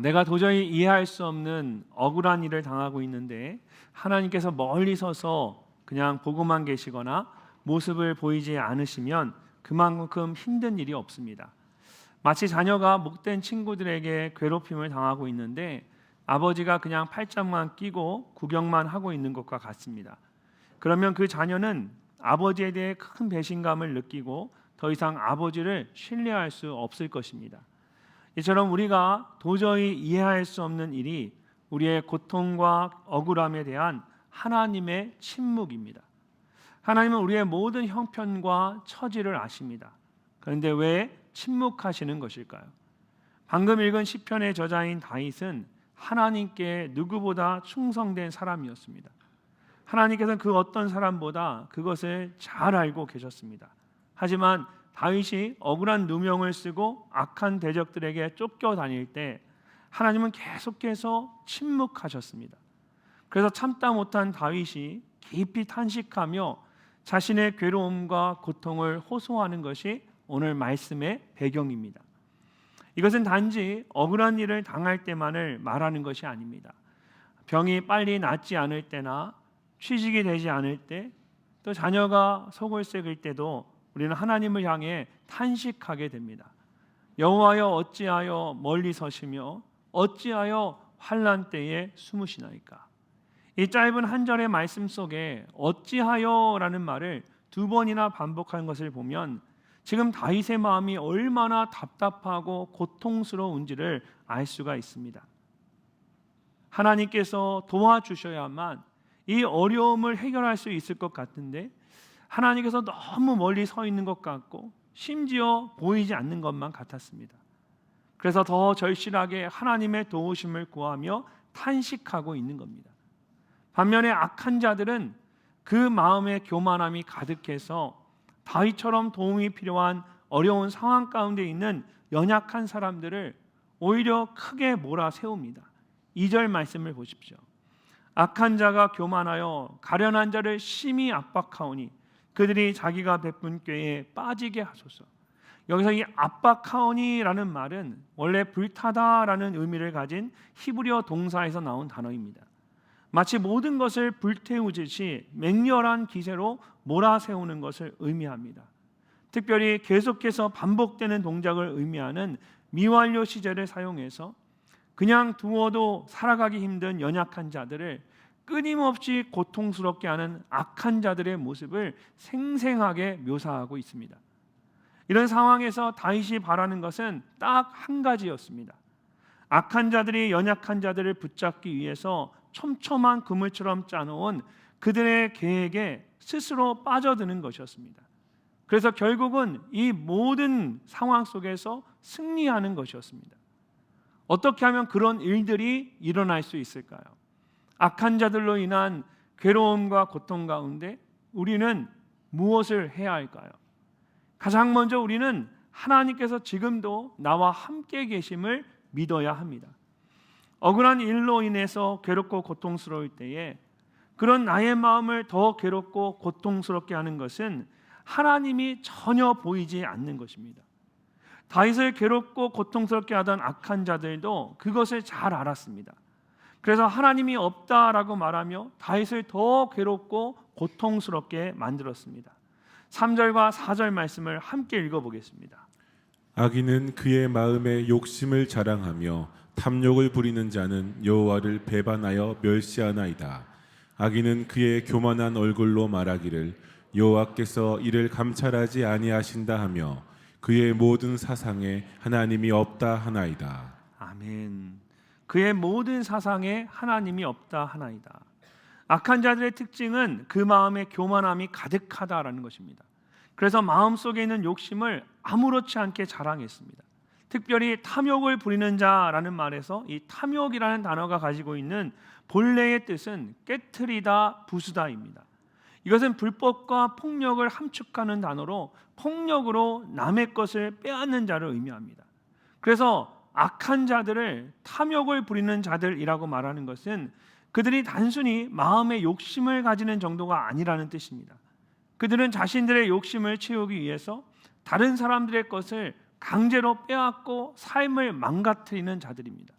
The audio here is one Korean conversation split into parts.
내가 도저히 이해할 수 없는 억울한 일을 당하고 있는데 하나님께서 멀리 서서 그냥 보고만 계시거나 모습을 보이지 않으시면 그만큼 힘든 일이 없습니다. 마치 자녀가 목된 친구들에게 괴롭힘을 당하고 있는데 아버지가 그냥 팔짱만 끼고 구경만 하고 있는 것과 같습니다. 그러면 그 자녀는 아버지에 대해 큰 배신감을 느끼고 더 이상 아버지를 신뢰할 수 없을 것입니다. 이처럼 우리가 도저히 이해할 수 없는 일이 우리의 고통과 억울함에 대한 하나님의 침묵입니다. 하나님은 우리의 모든 형편과 처지를 아십니다. 그런데 왜 침묵하시는 것일까요? 방금 읽은 시편의 저자인 다윗은 하나님께 누구보다 충성된 사람이었습니다. 하나님께서는 그 어떤 사람보다 그것을 잘 알고 계셨습니다. 하지만 다윗이 억울한 누명을 쓰고 악한 대적들에게 쫓겨다닐 때 하나님은 계속해서 침묵하셨습니다. 그래서 참다 못한 다윗이 깊이 탄식하며 자신의 괴로움과 고통을 호소하는 것이 오늘 말씀의 배경입니다. 이것은 단지 억울한 일을 당할 때만을 말하는 것이 아닙니다. 병이 빨리 낫지 않을 때나 취직이 되지 않을 때, 또 자녀가 속을 썩을 때도 우리는 하나님을 향해 탄식하게 됩니다. 여호와여 어찌하여 멀리 서시며 어찌하여 환난 때에 숨으시나이까. 이 짧은 한 절의 말씀 속에 어찌하여라는 말을 두 번이나 반복한 것을 보면 지금 다윗의 마음이 얼마나 답답하고 고통스러운지를 알 수가 있습니다. 하나님께서 도와주셔야만 이 어려움을 해결할 수 있을 것 같은데 하나님께서 너무 멀리 서 있는 것 같고 심지어 보이지 않는 것만 같았습니다. 그래서 더 절실하게 하나님의 도우심을 구하며 탄식하고 있는 겁니다. 반면에 악한 자들은 그 마음의 교만함이 가득해서 다윗처럼 도움이 필요한 어려운 상황 가운데 있는 연약한 사람들을 오히려 크게 몰아세웁니다. 2절 말씀을 보십시오. 악한 자가 교만하여 가련한 자를 심히 압박하오니 그들이 자기가 베푼 꾀에 빠지게 하소서. 여기서 이 압박하오니라는 말은 원래 불타다라는 의미를 가진 히브리어 동사에서 나온 단어입니다. 마치 모든 것을 불태우듯이 맹렬한 기세로 몰아세우는 것을 의미합니다. 특별히 계속해서 반복되는 동작을 의미하는 미완료 시제를 사용해서 그냥 두어도 살아가기 힘든 연약한 자들을 끊임없이 고통스럽게 하는 악한 자들의 모습을 생생하게 묘사하고 있습니다. 이런 상황에서 다윗이 바라는 것은 딱 한 가지였습니다. 악한 자들이 연약한 자들을 붙잡기 위해서 촘촘한 그물처럼 짜놓은 그들의 계획에 스스로 빠져드는 것이었습니다. 그래서 결국은 이 모든 상황 속에서 승리하는 것이었습니다. 어떻게 하면 그런 일들이 일어날 수 있을까요? 악한 자들로 인한 괴로움과 고통 가운데 우리는 무엇을 해야 할까요? 가장 먼저 우리는 하나님께서 지금도 나와 함께 계심을 믿어야 합니다. 억울한 일로 인해서 괴롭고 고통스러울 때에 그런 나의 마음을 더 괴롭고 고통스럽게 하는 것은 하나님이 전혀 보이지 않는 것입니다. 다윗을 괴롭고 고통스럽게 하던 악한 자들도 그것을 잘 알았습니다. 그래서 하나님이 없다라고 말하며 다윗을 더 괴롭고 고통스럽게 만들었습니다. 3절과 4절 말씀을 함께 읽어보겠습니다. 악인은 그의 마음에 욕심을 자랑하며 탐욕을 부리는 자는 여호와를 배반하여 멸시하나이다. 악인은 그의 교만한 얼굴로 말하기를 여호와께서 이를 감찰하지 아니하신다 하며 그의 모든 사상에 하나님이 없다 하나이다. 아멘. 그의 모든 사상에 하나님이 없다 하나이다. 악한 자들의 특징은 그 마음에 교만함이 가득하다라는 것입니다. 그래서 마음속에 있는 욕심을 아무렇지 않게 자랑했습니다. 특별히 탐욕을 부리는 자라는 말에서 이 탐욕이라는 단어가 가지고 있는 본래의 뜻은 깨트리다, 부수다입니다. 이것은 불법과 폭력을 함축하는 단어로 폭력으로 남의 것을 빼앗는 자를 의미합니다. 그래서 악한 자들을 탐욕을 부리는 자들이라고 말하는 것은 그들이 단순히 마음의 욕심을 가지는 정도가 아니라는 뜻입니다. 그들은 자신들의 욕심을 채우기 위해서 다른 사람들의 것을 강제로 빼앗고 삶을 망가뜨리는 자들입니다.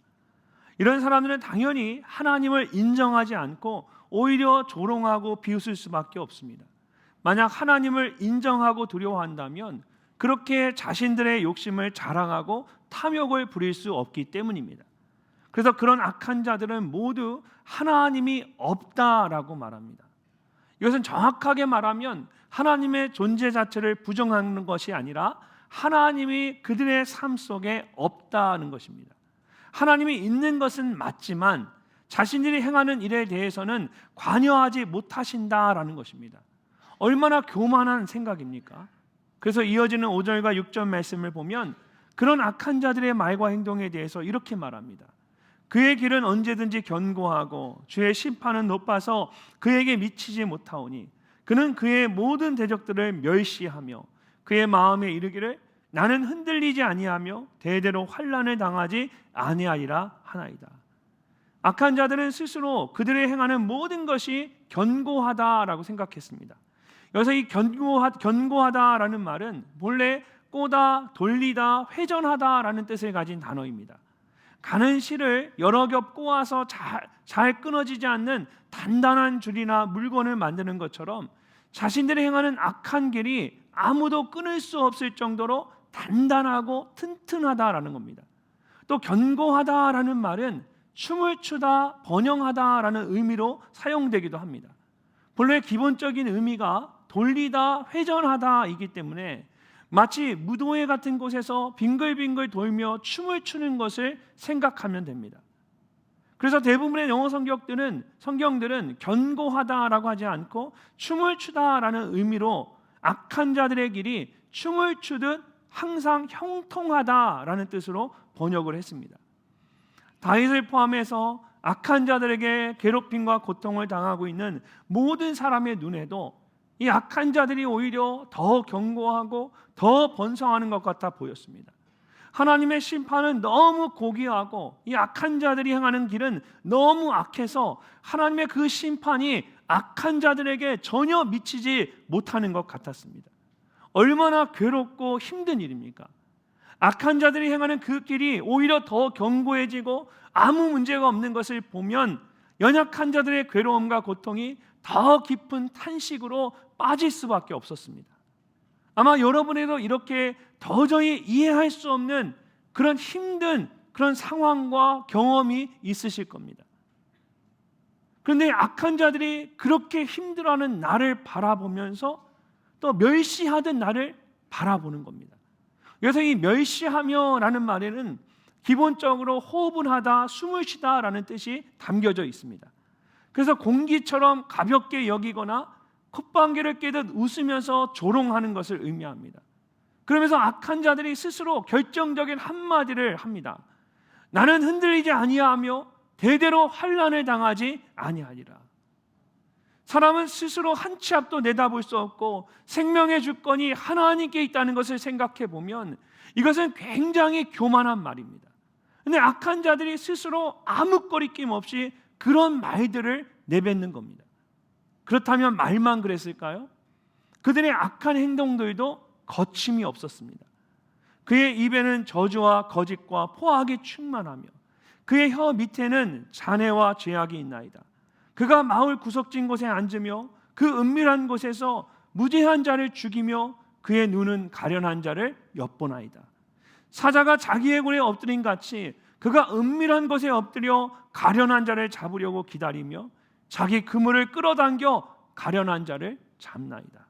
이런 사람들은 당연히 하나님을 인정하지 않고 오히려 조롱하고 비웃을 수밖에 없습니다. 만약 하나님을 인정하고 두려워한다면 그렇게 자신들의 욕심을 자랑하고 탐욕을 부릴 수 없기 때문입니다. 그래서 그런 악한 자들은 모두 하나님이 없다라고 말합니다. 이것은 정확하게 말하면 하나님의 존재 자체를 부정하는 것이 아니라 하나님이 그들의 삶 속에 없다는 것입니다. 하나님이 있는 것은 맞지만 자신들이 행하는 일에 대해서는 관여하지 못하신다라는 것입니다. 얼마나 교만한 생각입니까? 그래서 이어지는 5절과 6절 말씀을 보면 그런 악한 자들의 말과 행동에 대해서 이렇게 말합니다. 그의 길은 언제든지 견고하고 주의 심판은 높아서 그에게 미치지 못하오니 그는 그의 모든 대적들을 멸시하며 그의 마음에 이르기를 나는 흔들리지 아니하며 대대로 환난을 당하지 아니하리라 하나이다. 악한 자들은 스스로 그들의 행하는 모든 것이 견고하다라고 생각했습니다. 여기서 이 견고하다라는 말은 본래 꼬다, 돌리다, 회전하다라는 뜻을 가진 단어입니다. 가는 실을 여러 겹 꼬아서 잘 끊어지지 않는 단단한 줄이나 물건을 만드는 것처럼 자신들이 행하는 악한 길이 아무도 끊을 수 없을 정도로 단단하고 튼튼하다라는 겁니다. 또 견고하다라는 말은 춤을 추다, 번영하다라는 의미로 사용되기도 합니다. 본래 기본적인 의미가 돌리다, 회전하다이기 때문에 마치 무도회 같은 곳에서 빙글빙글 돌며 춤을 추는 것을 생각하면 됩니다. 그래서 대부분의 영어 성경들은 견고하다라고 하지 않고 춤을 추다라는 의미로 악한 자들의 길이 춤을 추듯 항상 형통하다라는 뜻으로 번역을 했습니다. 다윗을 포함해서 악한 자들에게 괴롭힘과 고통을 당하고 있는 모든 사람의 눈에도 이 악한 자들이 오히려 더 견고하고 더 번성하는 것 같아 보였습니다. 하나님의 심판은 너무 고귀하고 이 악한 자들이 행하는 길은 너무 악해서 하나님의 그 심판이 악한 자들에게 전혀 미치지 못하는 것 같았습니다. 얼마나 괴롭고 힘든 일입니까? 악한 자들이 행하는 그 길이 오히려 더 견고해지고 아무 문제가 없는 것을 보면 연약한 자들의 괴로움과 고통이 더 깊은 탄식으로 빠질 수밖에 없었습니다. 아마 여러분에도 이렇게 도저히 이해할 수 없는 그런 힘든 그런 상황과 경험이 있으실 겁니다. 그런데 악한 자들이 그렇게 힘들어하는 나를 바라보면서 또 멸시하듯 나를 바라보는 겁니다. 그래서 이 멸시하며라는 말에는 기본적으로 호흡을 하다, 숨을 쉬다라는 뜻이 담겨져 있습니다. 그래서 공기처럼 가볍게 여기거나 콧방귀를 뀌듯 웃으면서 조롱하는 것을 의미합니다. 그러면서 악한 자들이 스스로 결정적인 한마디를 합니다. 나는 흔들리지 아니하며 대대로 환난을 당하지 아니하리라. 사람은 스스로 한 치 앞도 내다볼 수 없고 생명의 주권이 하나님께 있다는 것을 생각해 보면 이것은 굉장히 교만한 말입니다. 그런데 악한 자들이 스스로 아무 거리낌 없이 그런 말들을 내뱉는 겁니다. 그렇다면 말만 그랬을까요? 그들의 악한 행동들도 거침이 없었습니다. 그의 입에는 저주와 거짓과 포악이 충만하며 그의 혀 밑에는 잔해와 죄악이 있나이다. 그가 마을 구석진 곳에 앉으며 그 은밀한 곳에서 무죄한 자를 죽이며 그의 눈은 가련한 자를 엿보나이다. 사자가 자기의 굴에 엎드린 같이 그가 은밀한 곳에 엎드려 가련한 자를 잡으려고 기다리며 자기 그물을 끌어당겨 가련한 자를 잡나이다.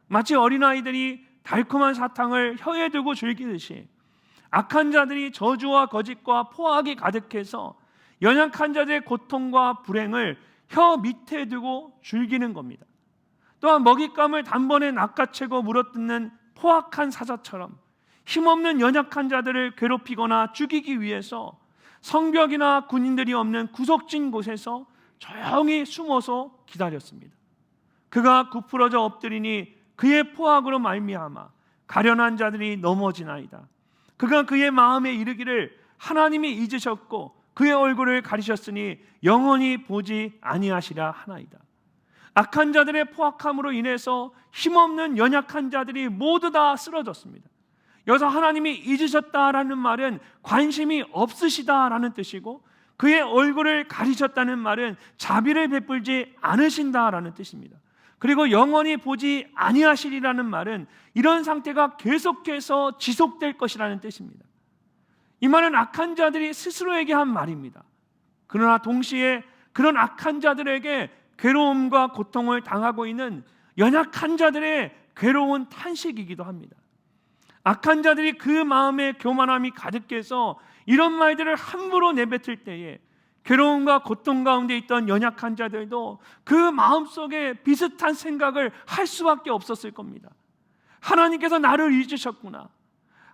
마치 어린아이들이 달콤한 사탕을 혀에 두고 즐기듯이 악한 자들이 저주와 거짓과 포악이 가득해서 연약한 자들의 고통과 불행을 혀 밑에 두고 즐기는 겁니다. 또한 먹잇감을 단번에 낚아채고 물어뜯는 포악한 사자처럼 힘없는 연약한 자들을 괴롭히거나 죽이기 위해서 성벽이나 군인들이 없는 구석진 곳에서 조용히 숨어서 기다렸습니다. 그가 굽부러져 엎드리니 그의 포악으로 말미암아 가련한 자들이 넘어지나이다. 그가 그의 마음에 이르기를 하나님이 잊으셨고 그의 얼굴을 가리셨으니 영원히 보지 아니하시라 하나이다. 악한 자들의 포악함으로 인해서 힘없는 연약한 자들이 모두 다 쓰러졌습니다. 여기서 하나님이 잊으셨다라는 말은 관심이 없으시다라는 뜻이고 그의 얼굴을 가리셨다는 말은 자비를 베풀지 않으신다라는 뜻입니다. 그리고 영원히 보지 아니하시리라는 말은 이런 상태가 계속해서 지속될 것이라는 뜻입니다. 이 말은 악한 자들이 스스로에게 한 말입니다. 그러나 동시에 그런 악한 자들에게 괴로움과 고통을 당하고 있는 연약한 자들의 괴로운 탄식이기도 합니다. 악한 자들이 그 마음에 교만함이 가득해서 이런 말들을 함부로 내뱉을 때에 괴로움과 고통 가운데 있던 연약한 자들도 그 마음속에 비슷한 생각을 할 수밖에 없었을 겁니다. 하나님께서 나를 잊으셨구나.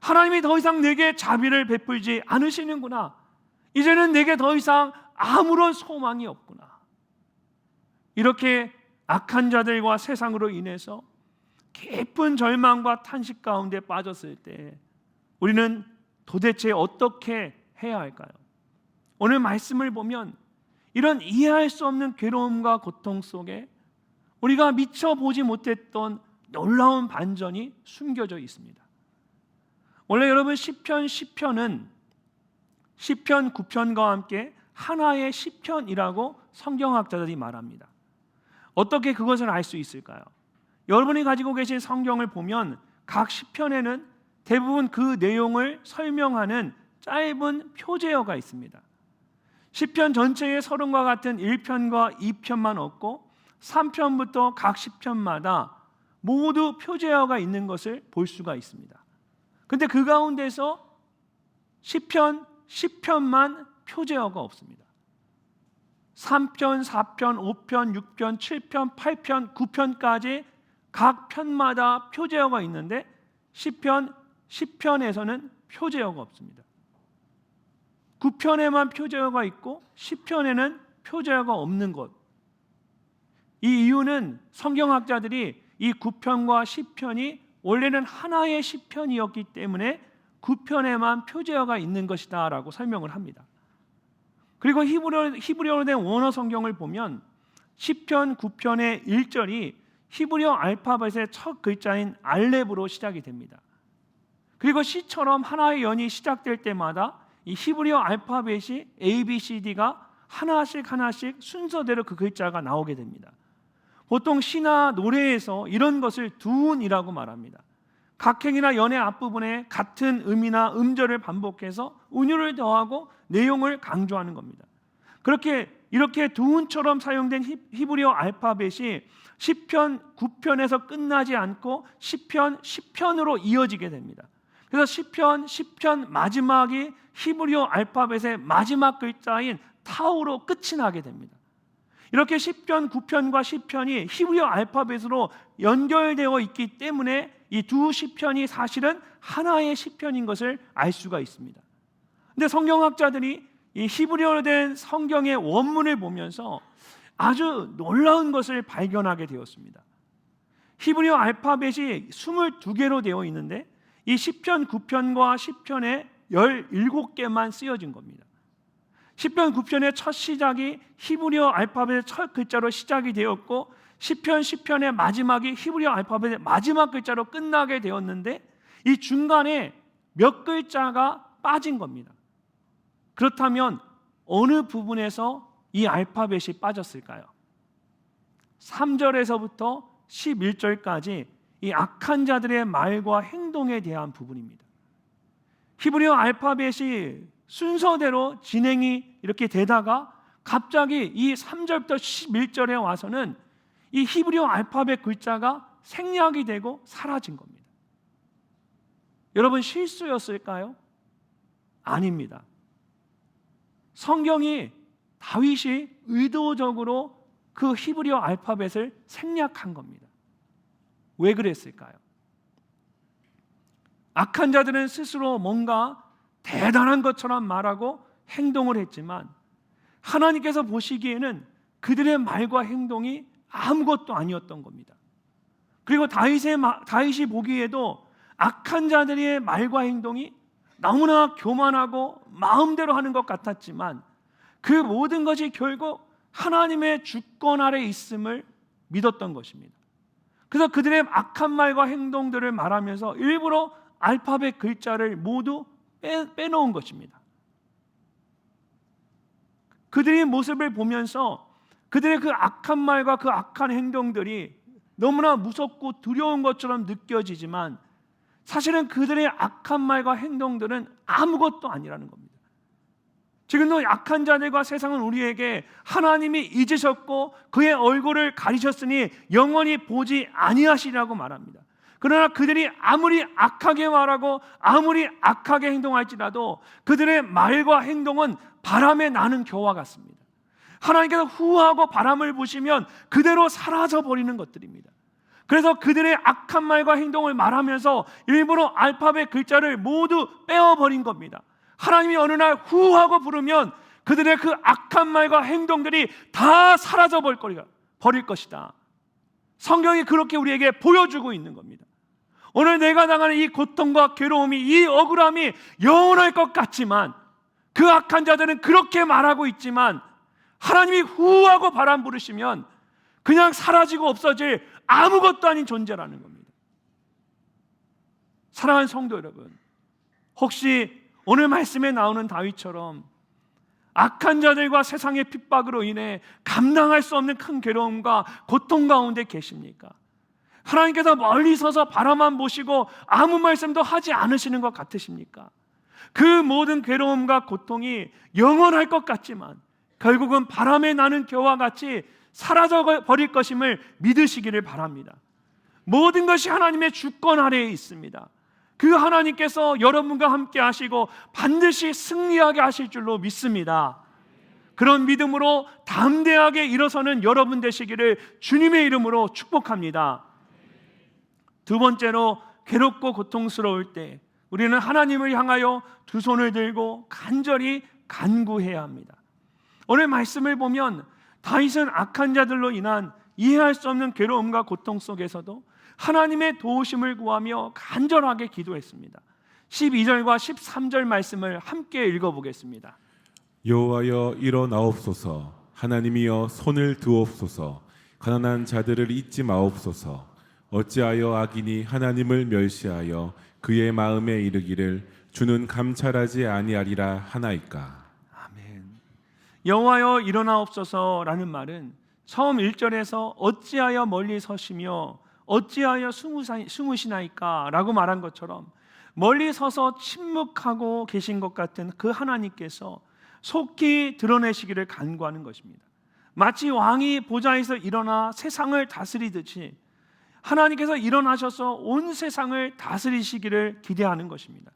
하나님이 더 이상 내게 자비를 베풀지 않으시는구나. 이제는 내게 더 이상 아무런 소망이 없구나. 이렇게 악한 자들과 세상으로 인해서 깊은 절망과 탄식 가운데 빠졌을 때 우리는 도대체 어떻게 해야 할까요? 오늘 말씀을 보면 이런 이해할 수 없는 괴로움과 고통 속에 우리가 미처 보지 못했던 놀라운 반전이 숨겨져 있습니다. 원래 여러분 시편은 시편 9편과 함께 하나의 시편이라고 성경학자들이 말합니다. 어떻게 그것을 알 수 있을까요? 여러분이 가지고 계신 성경을 보면 각 시편에는 대부분 그 내용을 설명하는 짧은 표제어가 있습니다. 시편 전체의 서론과 같은 1편과 2편만 없고 3편부터 각 시편마다 모두 표제어가 있는 것을 볼 수가 있습니다. 근데 그 가운데서 시편 10편만 표제어가 없습니다. 3편, 4편, 5편, 6편, 7편, 8편, 9편까지 각 편마다 표제어가 있는데 시편 10편에서는 표제어가 없습니다. 9편에만 표제어가 있고 10편에는 표제어가 없는 것. 이 이유는 성경학자들이 이 9편과 10편이 원래는 하나의 시편이었기 때문에 9편에만 표제어가 있는 것이다 라고 설명을 합니다. 그리고 히브리어로 된 원어 성경을 보면 시편 9편의 1절이 히브리어 알파벳의 첫 글자인 알렙으로 시작이 됩니다. 그리고 시처럼 하나의 연이 시작될 때마다 이 히브리어 알파벳이 A, B, C, D가 하나씩 순서대로 그 글자가 나오게 됩니다. 보통 시나 노래에서 이런 것을 두운이라고 말합니다. 각행이나 연의 앞부분에 같은 음이나 음절을 반복해서 운율을 더하고 내용을 강조하는 겁니다. 이렇게 두운처럼 사용된 히브리어 알파벳이 시편 9편에서 끝나지 않고 시편 10편으로 이어지게 됩니다. 그래서 시편 10편 마지막이 히브리어 알파벳의 마지막 글자인 타우로 끝이 나게 됩니다. 이렇게 시편 9편과 10편이 히브리어 알파벳으로 연결되어 있기 때문에 이 두 시편이 사실은 하나의 시편인 것을 알 수가 있습니다. 근데 성경학자들이 이 히브리어로 된 성경의 원문을 보면서 아주 놀라운 것을 발견하게 되었습니다. 히브리어 알파벳이 22개로 되어 있는데 이 시편 9편과 10편에 17개만 쓰여진 겁니다. 시편 9편의 첫 시작이 히브리어 알파벳의 첫 글자로 시작이 되었고 시편 10편의 마지막이 히브리어 알파벳의 마지막 글자로 끝나게 되었는데 이 중간에 몇 글자가 빠진 겁니다. 그렇다면 어느 부분에서 이 알파벳이 빠졌을까요? 3절에서부터 11절까지 이 악한 자들의 말과 행동에 대한 부분입니다. 히브리어 알파벳이 순서대로 진행이 이렇게 되다가 갑자기 이 3절부터 11절에 와서는 이 히브리어 알파벳 글자가 생략이 되고 사라진 겁니다. 여러분 실수였을까요? 아닙니다. 성경이 다윗이 의도적으로 그 히브리어 알파벳을 생략한 겁니다. 왜 그랬을까요? 악한 자들은 스스로 뭔가 대단한 것처럼 말하고 행동을 했지만 하나님께서 보시기에는 그들의 말과 행동이 아무것도 아니었던 겁니다. 그리고 다윗이 보기에도 악한 자들의 말과 행동이 너무나 교만하고 마음대로 하는 것 같았지만 그 모든 것이 결국 하나님의 주권 아래 있음을 믿었던 것입니다. 그래서 그들의 악한 말과 행동들을 말하면서 일부러 알파벳 글자를 모두 빼놓은 것입니다. 그들의 모습을 보면서 그들의 그 악한 말과 그 악한 행동들이 너무나 무섭고 두려운 것처럼 느껴지지만 사실은 그들의 악한 말과 행동들은 아무것도 아니라는 겁니다. 지금도 약한 자들과 세상은 우리에게 하나님이 잊으셨고 그의 얼굴을 가리셨으니 영원히 보지 아니하시리라고 말합니다. 그러나 그들이 아무리 악하게 말하고 아무리 악하게 행동할지라도 그들의 말과 행동은 바람에 나는 겨와 같습니다. 하나님께서 후하고 바람을 부시면 그대로 사라져 버리는 것들입니다. 그래서 그들의 악한 말과 행동을 말하면서 일부러 알파벳 글자를 모두 빼어버린 겁니다. 하나님이 어느 날 후하고 부르면 그들의 그 악한 말과 행동들이 다 사라져 버릴 것이다. 성경이 그렇게 우리에게 보여주고 있는 겁니다. 오늘 내가 당하는 이 고통과 괴로움이, 이 억울함이 영원할 것 같지만 그 악한 자들은 그렇게 말하고 있지만 하나님이 후하고 바람 부르시면 그냥 사라지고 없어질 아무것도 아닌 존재라는 겁니다. 사랑하는 성도 여러분, 혹시 오늘 말씀에 나오는 다윗처럼 악한 자들과 세상의 핍박으로 인해 감당할 수 없는 큰 괴로움과 고통 가운데 계십니까? 하나님께서 멀리 서서 바라만 보시고 아무 말씀도 하지 않으시는 것 같으십니까? 그 모든 괴로움과 고통이 영원할 것 같지만 결국은 바람에 나는 겨와 같이 사라져 버릴 것임을 믿으시기를 바랍니다. 모든 것이 하나님의 주권 아래에 있습니다. 그 하나님께서 여러분과 함께 하시고 반드시 승리하게 하실 줄로 믿습니다. 그런 믿음으로 담대하게 일어서는 여러분 되시기를 주님의 이름으로 축복합니다. 두 번째로, 괴롭고 고통스러울 때 우리는 하나님을 향하여 두 손을 들고 간절히 간구해야 합니다. 오늘 말씀을 보면 다윗은 악한 자들로 인한 이해할 수 없는 괴로움과 고통 속에서도 하나님의 도우심을 구하며 간절하게 기도했습니다. 12절과 13절 말씀을 함께 읽어보겠습니다. 여호와여 일어나옵소서. 하나님이여 손을 드옵소서. 가난한 자들을 잊지 마옵소서. 어찌하여 악인이 하나님을 멸시하여 그의 마음에 이르기를 주는 감찰하지 아니하리라 하나이까. 아멘. 여호와여 일어나옵소서라는 말은 처음 1절에서 어찌하여 멀리 서시며 어찌하여 숨으시나이까 라고 말한 것처럼 멀리 서서 침묵하고 계신 것 같은 그 하나님께서 속히 드러내시기를 간구하는 것입니다. 마치 왕이 보좌에서 일어나 세상을 다스리듯이 하나님께서 일어나셔서 온 세상을 다스리시기를 기대하는 것입니다.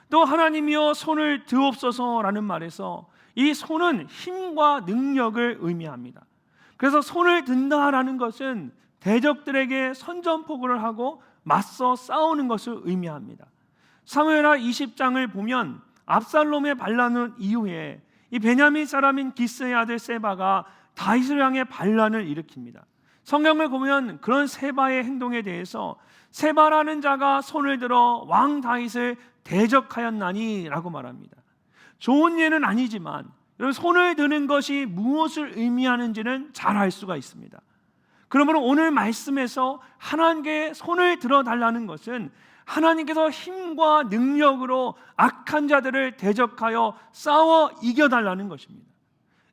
또 하나님이여 손을 드옵소서라는 말에서 이 손은 힘과 능력을 의미합니다. 그래서 손을 든다라는 것은 대적들에게 선전포고를 하고 맞서 싸우는 것을 의미합니다. 사무엘하 20장을 보면 압살롬의 반란 이후에 이 베냐민 사람인 기스의 아들 세바가 다윗을 향해 반란을 일으킵니다. 성경을 보면 그런 세바의 행동에 대해서 세바라는 자가 손을 들어 왕 다윗을 대적하였나니 라고 말합니다. 좋은 예는 아니지만 손을 드는 것이 무엇을 의미하는지는 잘 알 수가 있습니다. 그러므로 오늘 말씀에서 하나님께 손을 들어달라는 것은 하나님께서 힘과 능력으로 악한 자들을 대적하여 싸워 이겨달라는 것입니다.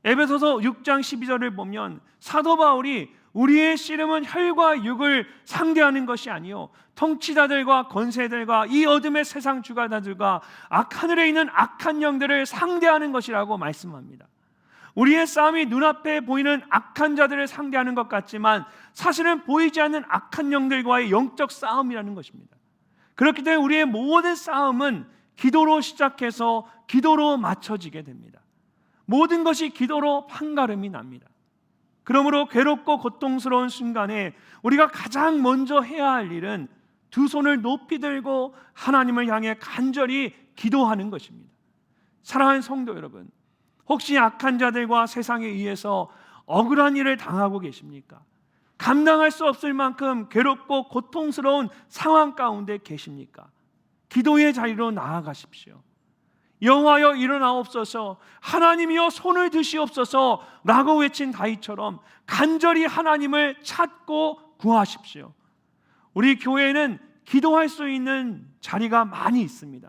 에베소서 6장 12절을 보면 사도 바울이 우리의 씨름은 혈과 육을 상대하는 것이 아니요 통치자들과 권세들과 이 어둠의 세상 주관자들과 하늘에 있는 악한 영들을 상대하는 것이라고 말씀합니다. 우리의 싸움이 눈앞에 보이는 악한 자들을 상대하는 것 같지만 사실은 보이지 않는 악한 영들과의 영적 싸움이라는 것입니다. 그렇기 때문에 우리의 모든 싸움은 기도로 시작해서 기도로 맞춰지게 됩니다. 모든 것이 기도로 판가름이 납니다. 그러므로 괴롭고 고통스러운 순간에 우리가 가장 먼저 해야 할 일은 두 손을 높이 들고 하나님을 향해 간절히 기도하는 것입니다. 사랑하는 성도 여러분, 혹시 악한 자들과 세상에 의해서 억울한 일을 당하고 계십니까? 감당할 수 없을 만큼 괴롭고 고통스러운 상황 가운데 계십니까? 기도의 자리로 나아가십시오. 여호와여 일어나옵소서, 하나님이여 손을 드시옵소서 라고 외친 다윗처럼 간절히 하나님을 찾고 구하십시오. 우리 교회는 기도할 수 있는 자리가 많이 있습니다.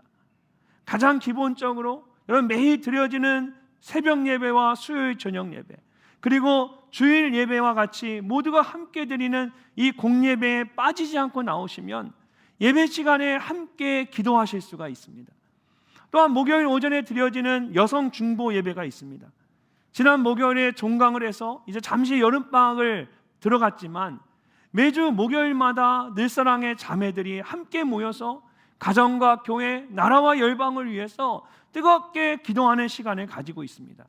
가장 기본적으로 여러분 매일 드려지는 새벽 예배와 수요일 저녁 예배, 그리고 주일 예배와 같이 모두가 함께 드리는 이 공예배에 빠지지 않고 나오시면 예배 시간에 함께 기도하실 수가 있습니다. 또한 목요일 오전에 드려지는 여성 중보 예배가 있습니다. 지난 목요일에 종강을 해서 이제 잠시 여름방학을 들어갔지만 매주 목요일마다 늘사랑의 자매들이 함께 모여서 가정과 교회, 나라와 열방을 위해서 뜨겁게 기도하는 시간을 가지고 있습니다.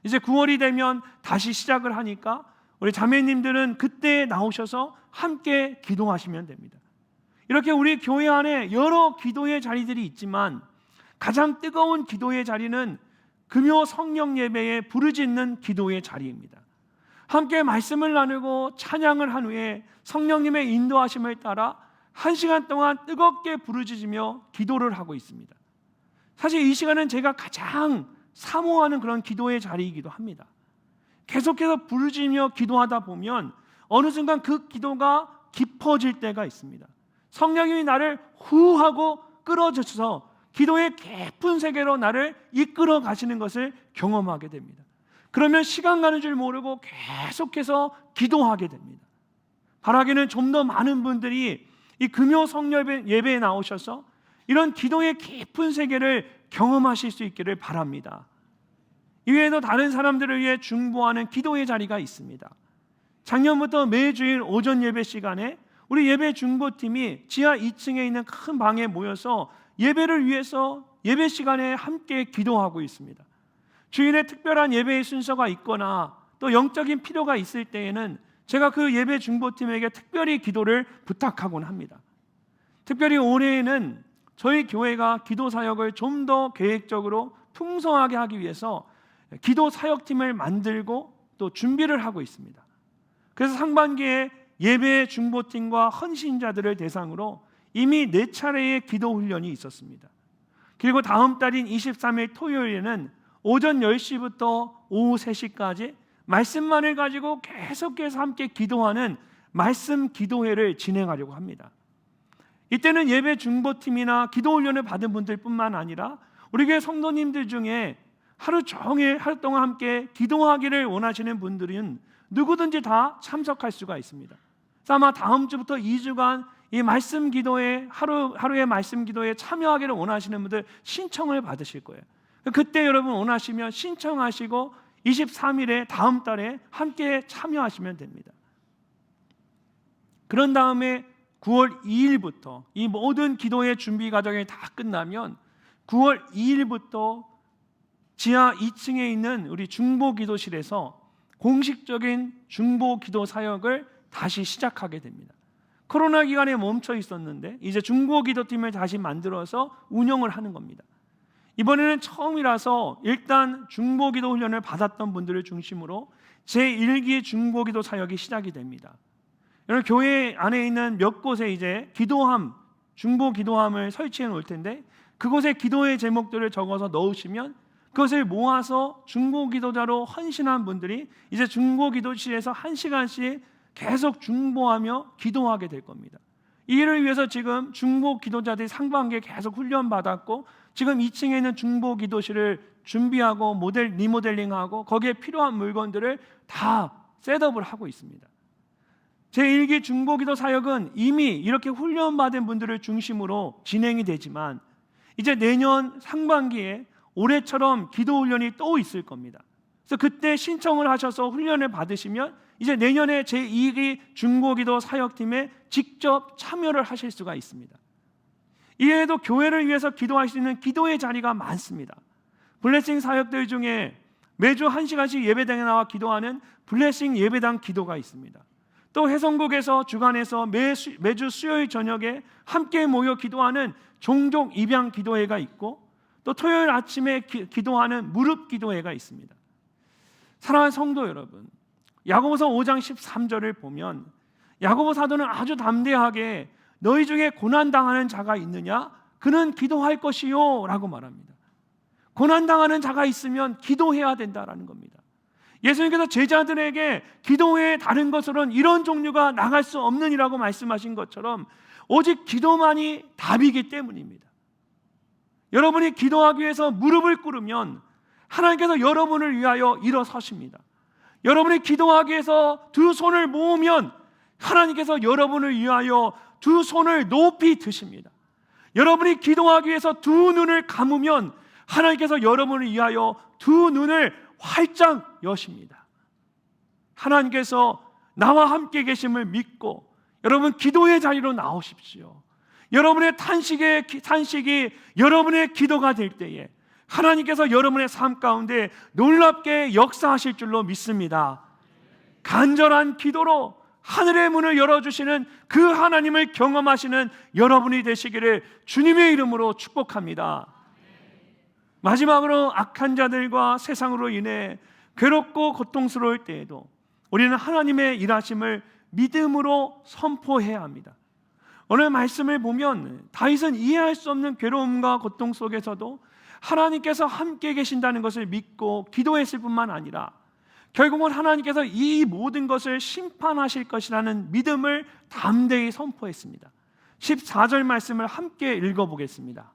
이제 9월이 되면 다시 시작을 하니까 우리 자매님들은 그때 나오셔서 함께 기도하시면 됩니다. 이렇게 우리 교회 안에 여러 기도의 자리들이 있지만 가장 뜨거운 기도의 자리는 금요 성령 예배에 부르짖는 기도의 자리입니다. 함께 말씀을 나누고 찬양을 한 후에 성령님의 인도하심을 따라 1시간 동안 뜨겁게 부르짖으며 기도를 하고 있습니다. 사실 이 시간은 제가 가장 사모하는 그런 기도의 자리이기도 합니다. 계속해서 부르짖으며 기도하다 보면 어느 순간 그 기도가 깊어질 때가 있습니다. 성령님이 나를 후하고 끌어주셔서 기도의 깊은 세계로 나를 이끌어 가시는 것을 경험하게 됩니다. 그러면 시간 가는 줄 모르고 계속해서 기도하게 됩니다. 바라기는 좀 더 많은 분들이 이 금요 성령 예배에 나오셔서 이런 기도의 깊은 세계를 경험하실 수 있기를 바랍니다. 이외에도 다른 사람들을 위해 중보하는 기도의 자리가 있습니다. 작년부터 매주일 오전 예배 시간에 우리 예배 중보팀이 지하 2층에 있는 큰 방에 모여서 예배를 위해서 예배 시간에 함께 기도하고 있습니다. 주일에 특별한 예배의 순서가 있거나 또 영적인 필요가 있을 때에는 제가 그 예배 중보팀에게 특별히 기도를 부탁하곤 합니다. 특별히 올해에는 저희 교회가 기도 사역을 좀 더 계획적으로 풍성하게 하기 위해서 기도 사역팀을 만들고 또 준비를 하고 있습니다. 그래서 상반기에 예배 중보팀과 헌신자들을 대상으로 이미 4차례의 기도 훈련이 있었습니다. 그리고 다음 달인 23일 토요일에는 오전 10시부터 오후 3시까지 말씀만을 가지고 계속해서 함께 기도하는 말씀 기도회를 진행하려고 합니다. 이때는 예배 중보팀이나 기도 훈련을 받은 분들뿐만 아니라 우리 교회 성도님들 중에 하루 동안 함께 기도하기를 원하시는 분들은 누구든지 다 참석할 수가 있습니다. 그래서 아마 다음 주부터 2주간 이 말씀 기도에 하루의 말씀 기도에 참여하기를 원하시는 분들 신청을 받으실 거예요. 그때 여러분 원하시면 신청하시고 23일에 다음 달에 함께 참여하시면 됩니다. 그런 다음에 9월 2일부터 이 모든 기도의 준비 과정이 다 끝나면 9월 2일부터 지하 2층에 있는 우리 중보 기도실에서 공식적인 중보 기도 사역을 다시 시작하게 됩니다. 코로나 기간에 멈춰 있었는데 이제 중보 기도팀을 다시 만들어서 운영을 하는 겁니다. 이번에는 처음이라서 일단 중보 기도 훈련을 받았던 분들을 중심으로 제1기 중보 기도 사역이 시작이 됩니다. 여러분 교회 안에 있는 몇 곳에 이제 기도함, 중보 기도함을 설치해 놓을 텐데 그곳에 기도의 제목들을 적어서 넣으시면 그것을 모아서 중보 기도자로 헌신한 분들이 이제 중보 기도실에서 1시간씩 계속 중보하며 기도하게 될 겁니다. 이 일을 위해서 지금 중보 기도자들이 상반기에 계속 훈련 받았고 지금 2층에 있는 중보 기도실을 준비하고 리모델링하고 거기에 필요한 물건들을 다 셋업을 하고 있습니다. 제1기 중보기도 사역은 이미 이렇게 훈련받은 분들을 중심으로 진행이 되지만 이제 내년 상반기에 올해처럼 기도 훈련이 또 있을 겁니다. 그래서 그때 신청을 하셔서 훈련을 받으시면 이제 내년에 제2기 중보기도 사역팀에 직접 참여를 하실 수가 있습니다. 이외에도 교회를 위해서 기도할 수 있는 기도의 자리가 많습니다. 블레싱 사역들 중에 매주 1시간씩 예배당에 나와 기도하는 블레싱 예배당 기도가 있습니다. 또 해성국에서 주간에서 매주 수요일 저녁에 함께 모여 기도하는 종족 입양 기도회가 있고 또 토요일 아침에 기도하는 무릎 기도회가 있습니다. 사랑하는 성도 여러분, 야고보서 5장 13절을 보면 야고보 사도는 아주 담대하게 너희 중에 고난당하는 자가 있느냐? 그는 기도할 것이요 라고 말합니다. 고난당하는 자가 있으면 기도해야 된다라는 겁니다. 예수님께서 제자들에게 기도의 다른 것으로는 이런 종류가 나갈 수 없느니라고 말씀하신 것처럼 오직 기도만이 답이기 때문입니다. 여러분이 기도하기 위해서 무릎을 꿇으면 하나님께서 여러분을 위하여 일어서십니다. 여러분이 기도하기 위해서 두 손을 모으면 하나님께서 여러분을 위하여 두 손을 높이 드십니다. 여러분이 기도하기 위해서 두 눈을 감으면 하나님께서 여러분을 위하여 두 눈을 활짝 여십니다. 하나님께서 나와 함께 계심을 믿고 여러분 기도의 자리로 나오십시오. 여러분의 탄식이 여러분의 기도가 될 때에 하나님께서 여러분의 삶 가운데 놀랍게 역사하실 줄로 믿습니다. 간절한 기도로 하늘의 문을 열어주시는 그 하나님을 경험하시는 여러분이 되시기를 주님의 이름으로 축복합니다. 마지막으로 악한 자들과 세상으로 인해 괴롭고 고통스러울 때에도 우리는 하나님의 일하심을 믿음으로 선포해야 합니다. 오늘 말씀을 보면 다윗은 이해할 수 없는 괴로움과 고통 속에서도 하나님께서 함께 계신다는 것을 믿고 기도했을 뿐만 아니라 결국은 하나님께서 이 모든 것을 심판하실 것이라는 믿음을 담대히 선포했습니다. 14절 말씀을 함께 읽어보겠습니다.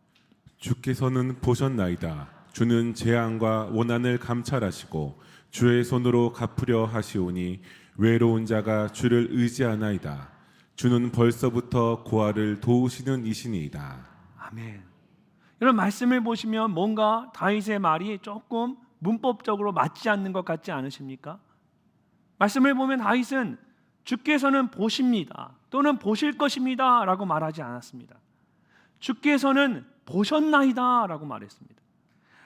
주께서는 보셨나이다. 주는 재앙과 원한을 감찰하시고 주의 손으로 갚으려 하시오니 외로운 자가 주를 의지하나이다. 주는 벌써부터 고아를 도우시는 이시니이다. 아멘. 이런 말씀을 보시면 뭔가 다윗의 말이 조금 문법적으로 맞지 않는 것 같지 않으십니까? 말씀을 보면 다윗은 주께서는 보십니다 또는 보실 것입니다 라고 말하지 않았습니다. 주께서는 보셨나이다 라고 말했습니다.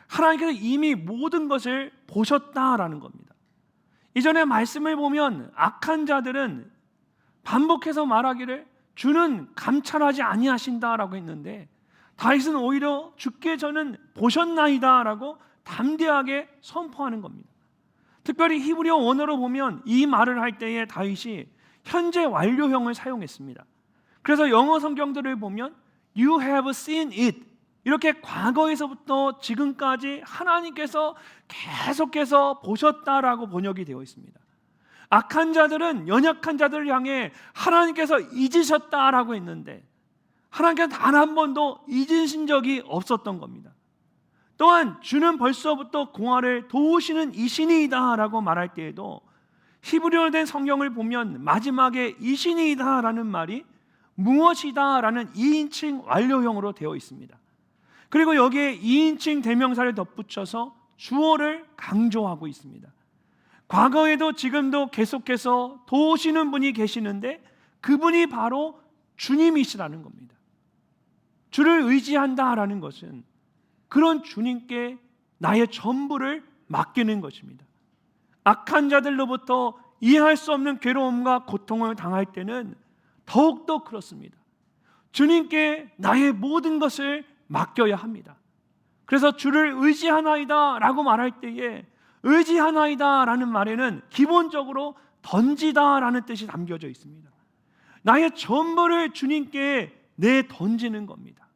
하나님께서 이미 모든 것을 보셨다라는 겁니다. 이전에 말씀을 보면 악한 자들은 반복해서 말하기를 주는 감찰하지 아니하신다라고 했는데 다윗은 오히려 주께 저는 보셨나이다라고 담대하게 선포하는 겁니다. 특별히 히브리어 원어로 보면 이 말을 할 때에 다윗이 현재 완료형을 사용했습니다. 그래서 영어 성경들을 보면 You have seen it 이렇게 과거에서부터 지금까지 하나님께서 계속해서 보셨다라고 번역이 되어 있습니다. 악한 자들은 연약한 자들을 향해 하나님께서 잊으셨다라고 했는데 하나님께서 단 한 번도 잊으신 적이 없었던 겁니다. 또한 주는 벌써부터 공화를 도우시는 이신이다라고 말할 때에도 히브리어로 된 성경을 보면 마지막에 이신이다라는 말이 무엇이다라는 2인칭 완료형으로 되어 있습니다. 그리고 여기에 2인칭 대명사를 덧붙여서 주어를 강조하고 있습니다. 과거에도 지금도 계속해서 도우시는 분이 계시는데 그분이 바로 주님이시라는 겁니다. 주를 의지한다라는 것은 그런 주님께 나의 전부를 맡기는 것입니다. 악한 자들로부터 이해할 수 없는 괴로움과 고통을 당할 때는 더욱더 그렇습니다. 주님께 나의 모든 것을 맡겨야 합니다. 그래서 주를 의지하나이다 라고 말할 때에 의지하나이다 라는 말에는 기본적으로 던지다 라는 뜻이 담겨져 있습니다. 나의 전부를 주님께 내던지는 겁니다.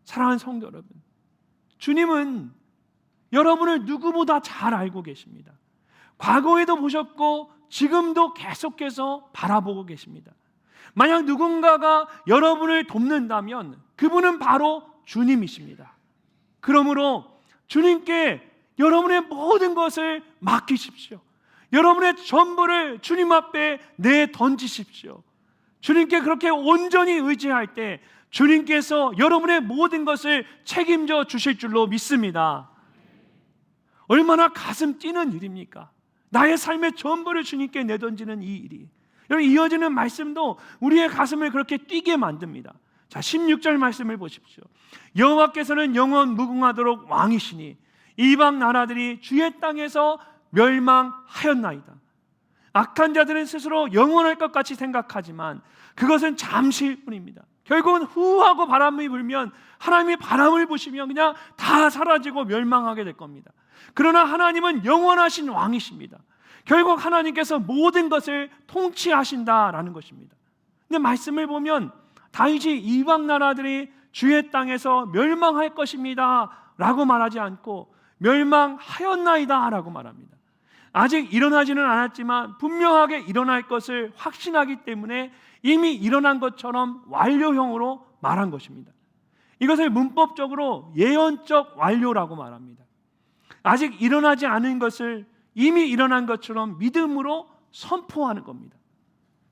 사랑하는 성도 여러분, 주님은 여러분을 누구보다 잘 알고 계십니다. 과거에도 보셨고 지금도 계속해서 바라보고 계십니다. 만약 누군가가 여러분을 돕는다면 그분은 바로 주님이십니다. 그러므로 주님께 여러분의 모든 것을 맡기십시오. 여러분의 전부를 주님 앞에 내던지십시오. 주님께 그렇게 온전히 의지할 때 주님께서 여러분의 모든 것을 책임져 주실 줄로 믿습니다. 얼마나 가슴 뛰는 일입니까? 나의 삶의 전부를 주님께 내던지는 이 일이. 여러분, 이어지는 말씀도 우리의 가슴을 그렇게 뛰게 만듭니다. 자, 16절 말씀을 보십시오. 여호와께서는 영원 무궁하도록 왕이시니 이방 나라들이 주의 땅에서 멸망하였나이다. 악한 자들은 스스로 영원할 것 같이 생각하지만 그것은 잠시일 뿐입니다. 결국은 후하고 바람이 불면 하나님이 바람을 부시면 그냥 다 사라지고 멸망하게 될 겁니다. 그러나 하나님은 영원하신 왕이십니다. 결국 하나님께서 모든 것을 통치하신다라는 것입니다. 근데 말씀을 보면 다윗이 이방 나라들이 주의 땅에서 멸망할 것입니다 라고 말하지 않고 멸망하였나이다 라고 말합니다. 아직 일어나지는 않았지만 분명하게 일어날 것을 확신하기 때문에 이미 일어난 것처럼 완료형으로 말한 것입니다. 이것을 문법적으로 예언적 완료라고 말합니다. 아직 일어나지 않은 것을 이미 일어난 것처럼 믿음으로 선포하는 겁니다.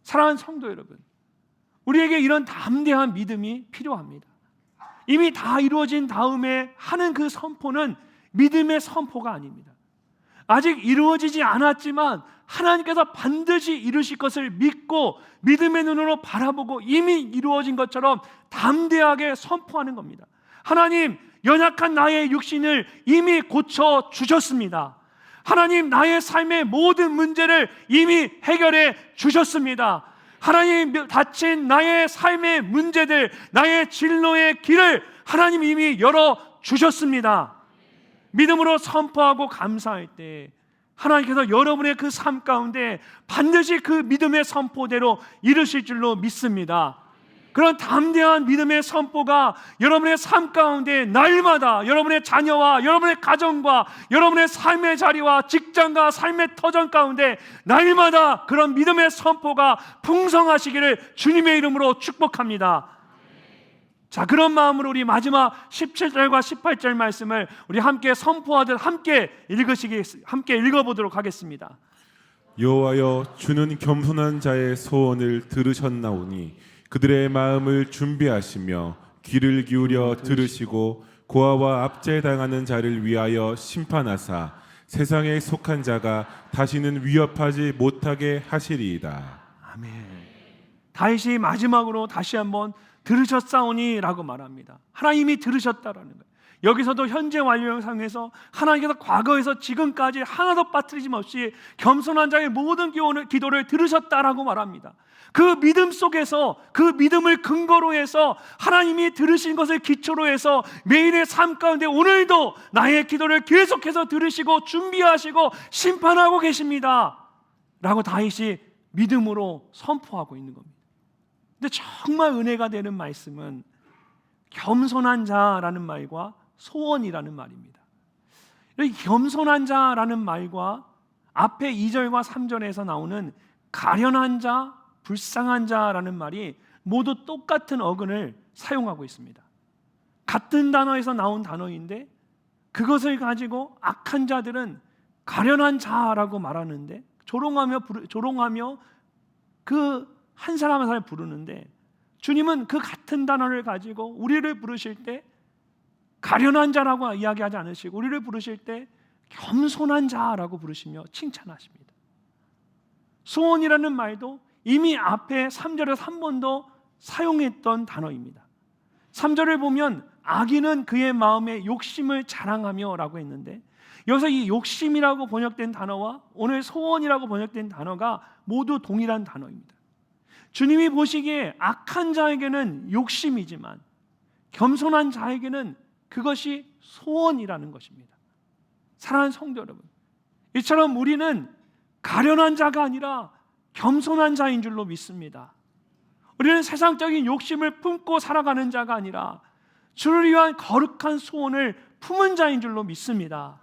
사랑하는 성도 여러분, 우리에게 이런 담대한 믿음이 필요합니다. 이미 다 이루어진 다음에 하는 그 선포는 믿음의 선포가 아닙니다. 아직 이루어지지 않았지만 하나님께서 반드시 이루실 것을 믿고 믿음의 눈으로 바라보고 이미 이루어진 것처럼 담대하게 선포하는 겁니다. 하나님, 연약한 나의 육신을 이미 고쳐 주셨습니다. 하나님, 나의 삶의 모든 문제를 이미 해결해 주셨습니다. 하나님, 닫힌 나의 삶의 문제들, 나의 진로의 길을 하나님 이미 열어 주셨습니다. 믿음으로 선포하고 감사할 때 하나님께서 여러분의 그 삶 가운데 반드시 그 믿음의 선포대로 이루실 줄로 믿습니다. 그런 담대한 믿음의 선포가 여러분의 삶 가운데 날마다 여러분의 자녀와 여러분의 가정과 여러분의 삶의 자리와 직장과 삶의 터전 가운데 날마다 그런 믿음의 선포가 풍성하시기를 주님의 이름으로 축복합니다. 자, 그런 마음으로 우리 마지막 17절과 18절 말씀을 우리 함께 선포하듯 함께 읽어보도록 하겠습니다. 여호와여, 주는 겸손한 자의 소원을 들으셨나오니 그들의 마음을 준비하시며 귀를 기울여 들으시고 고아와 압제당하는 자를 위하여 심판하사 세상에 속한 자가 다시는 위협하지 못하게 하시리이다. 아멘. 다윗이 마지막으로 다시 한번 들으셨사오니 라고 말합니다. 하나님이 들으셨다라는 거예요. 여기서도 현재 완료형상에서 하나님께서 과거에서 지금까지 하나도 빠뜨리짐 없이 겸손한 자의 모든 기도를 들으셨다라고 말합니다. 그 믿음 속에서 그 믿음을 근거로 해서 하나님이 들으신 것을 기초로 해서 매일의 삶 가운데 오늘도 나의 기도를 계속해서 들으시고 준비하시고 심판하고 계십니다 라고 다윗이 믿음으로 선포하고 있는 겁니다. 근데 정말 은혜가 되는 말씀은 겸손한 자라는 말과 소원이라는 말입니다. 이 겸손한 자라는 말과 앞에 2절과 3절에서 나오는 가련한 자, 불쌍한 자라는 말이 모두 똑같은 어근을 사용하고 있습니다. 같은 단어에서 나온 단어인데 그것을 가지고 악한 자들은 가련한 자라고 말하는데 조롱하며 그 한 사람 한 사람을 부르는데 주님은 그 같은 단어를 가지고 우리를 부르실 때 가련한 자라고 이야기하지 않으시고 우리를 부르실 때 겸손한 자라고 부르시며 칭찬하십니다. 소원이라는 말도 이미 앞에 3절에서 한 번 더 사용했던 단어입니다. 3절을 보면 악인은 그의 마음에 욕심을 자랑하며 라고 했는데 여기서 이 욕심이라고 번역된 단어와 오늘 소원이라고 번역된 단어가 모두 동일한 단어입니다. 주님이 보시기에 악한 자에게는 욕심이지만 겸손한 자에게는 그것이 소원이라는 것입니다. 사랑하는 성도 여러분, 이처럼 우리는 가련한 자가 아니라 겸손한 자인 줄로 믿습니다. 우리는 세상적인 욕심을 품고 살아가는 자가 아니라 주를 위한 거룩한 소원을 품은 자인 줄로 믿습니다.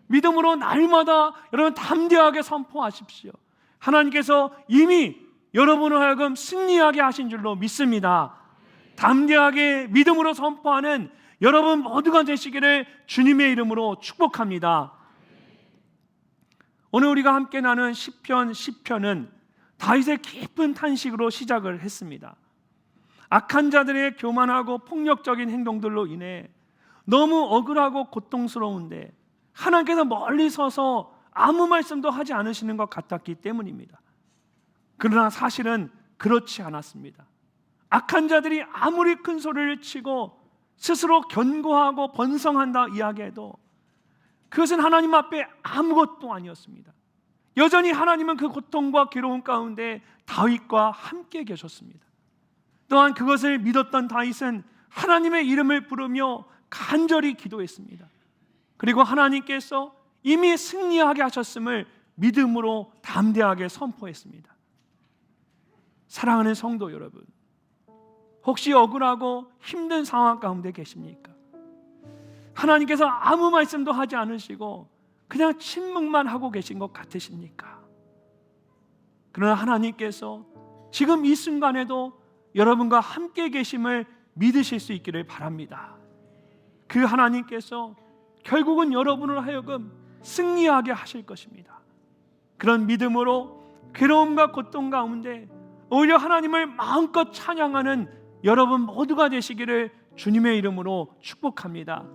믿음으로 날마다 여러분 담대하게 선포하십시오. 하나님께서 이미 여러분을 하여금 승리하게 하신 줄로 믿습니다. 담대하게 믿음으로 선포하는 여러분 모두가 되시기를 주님의 이름으로 축복합니다. 오늘 우리가 함께 나눈 시편 10편은 다윗의 깊은 탄식으로 시작을 했습니다. 악한 자들의 교만하고 폭력적인 행동들로 인해 너무 억울하고 고통스러운데 하나님께서 멀리 서서 아무 말씀도 하지 않으시는 것 같았기 때문입니다. 그러나 사실은 그렇지 않았습니다. 악한 자들이 아무리 큰 소리를 치고 스스로 견고하고 번성한다 이야기해도 그것은 하나님 앞에 아무것도 아니었습니다. 여전히 하나님은 그 고통과 괴로움 가운데 다윗과 함께 계셨습니다. 또한 그것을 믿었던 다윗은 하나님의 이름을 부르며 간절히 기도했습니다. 그리고 하나님께서 이미 승리하게 하셨음을 믿음으로 담대하게 선포했습니다. 사랑하는 성도 여러분, 혹시 억울하고 힘든 상황 가운데 계십니까? 하나님께서 아무 말씀도 하지 않으시고 그냥 침묵만 하고 계신 것 같으십니까? 그러나 하나님께서 지금 이 순간에도 여러분과 함께 계심을 믿으실 수 있기를 바랍니다. 그 하나님께서 결국은 여러분을 하여금 승리하게 하실 것입니다. 그런 믿음으로 괴로움과 고통 가운데 오히려 하나님을 마음껏 찬양하는 여러분 모두가 되시기를 주님의 이름으로 축복합니다.